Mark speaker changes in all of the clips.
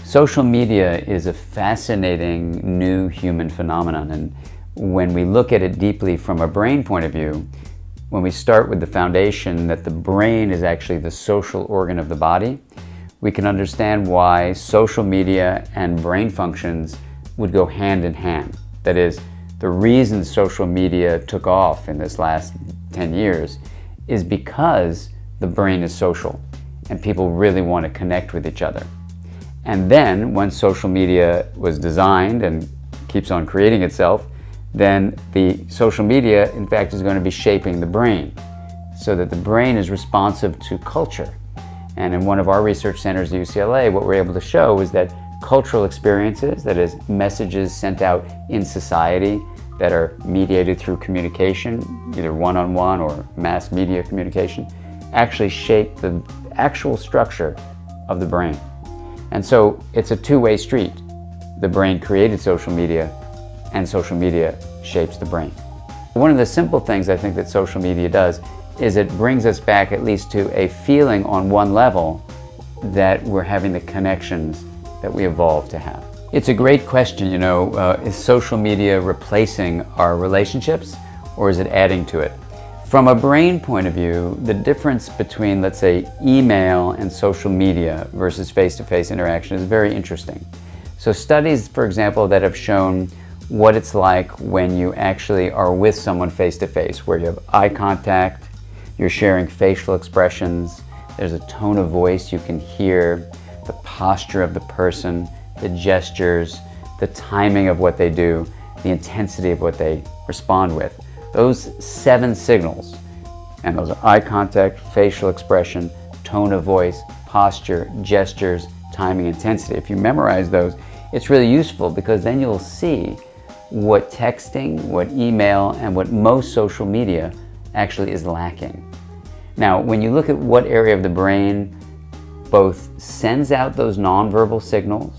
Speaker 1: Social media is a fascinating new human phenomenon, and when we look at it deeply from a brain point of view, when we start with the foundation that the brain is actually the social organ of the body, we can understand why social media and brain functions would go hand in hand. That is, the reason social media took off in this last 10 years is because the brain is social and people really want to connect with each other. And then, once social media was designed and keeps on creating itself, then the social media, in fact, is going to be shaping the brain so that the brain is responsive to culture. And in one of our research centers at UCLA, what we're able to show is that cultural experiences, that is, messages sent out in society that are mediated through communication, either one-on-one or mass media communication, actually shape the actual structure of the brain. And so it's a two-way street. The brain created social media, and social media shapes the brain. One of the simple things I think that social media does is it brings us back at least to a feeling on one level that we're having the connections that we evolved to have. It's a great question, you know, is social media replacing our relationships or is it adding to it? From a brain point of view, the difference between, let's say, email and social media versus face-to-face interaction is very interesting. So studies, for example, that have shown what it's like when you actually are with someone face-to-face, where you have eye contact, you're sharing facial expressions, there's a tone of voice you can hear, the posture of the person, the gestures, the timing of what they do, the intensity of what they respond with. Those 7 signals, and those are eye contact, facial expression, tone of voice, posture, gestures, timing, intensity. If you memorize those, it's really useful because then you'll see what texting, what email, and what most social media actually is lacking. Now, when you look at what area of the brain both sends out those nonverbal signals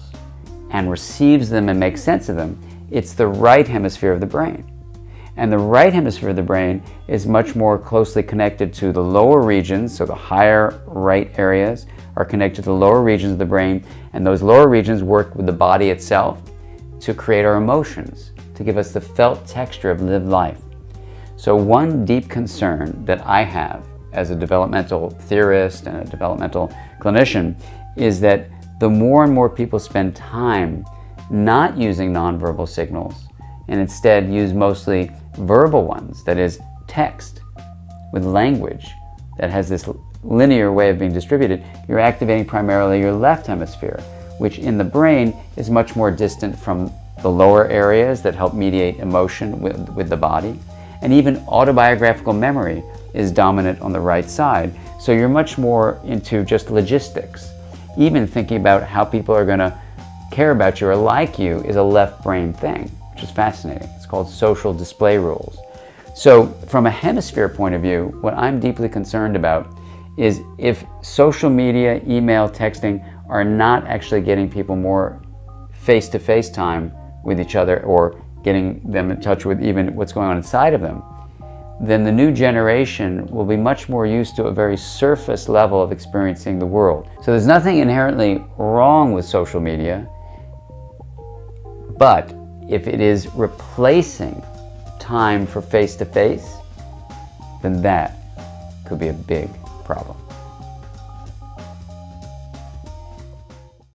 Speaker 1: and receives them and makes sense of them, it's the right hemisphere of the brain. And the right hemisphere of the brain is much more closely connected to the lower regions, so the higher right areas are connected to the lower regions of the brain, and those lower regions work with the body itself to create our emotions, to give us the felt texture of lived life. So one deep concern that I have as a developmental theorist and a developmental clinician is that the more and more people spend time not using nonverbal signals and instead use mostly verbal ones, that is, text with language that has this linear way of being distributed, you're activating primarily your left hemisphere, which in the brain is much more distant from the lower areas that help mediate emotion with the body. And even autobiographical memory is dominant on the right side. So you're much more into just logistics. Even thinking about how people are going to care about you or like you is a left brain thing, which is fascinating. It's called social display rules. So from a hemisphere point of view, what I'm deeply concerned about is if social media, email, texting are not actually getting people more face-to-face time with each other or getting them in touch with even what's going on inside of them, then the new generation will be much more used to a very surface level of experiencing the world. So there's nothing inherently wrong with social media, but if it is replacing time for face-to-face, then that could be a big problem.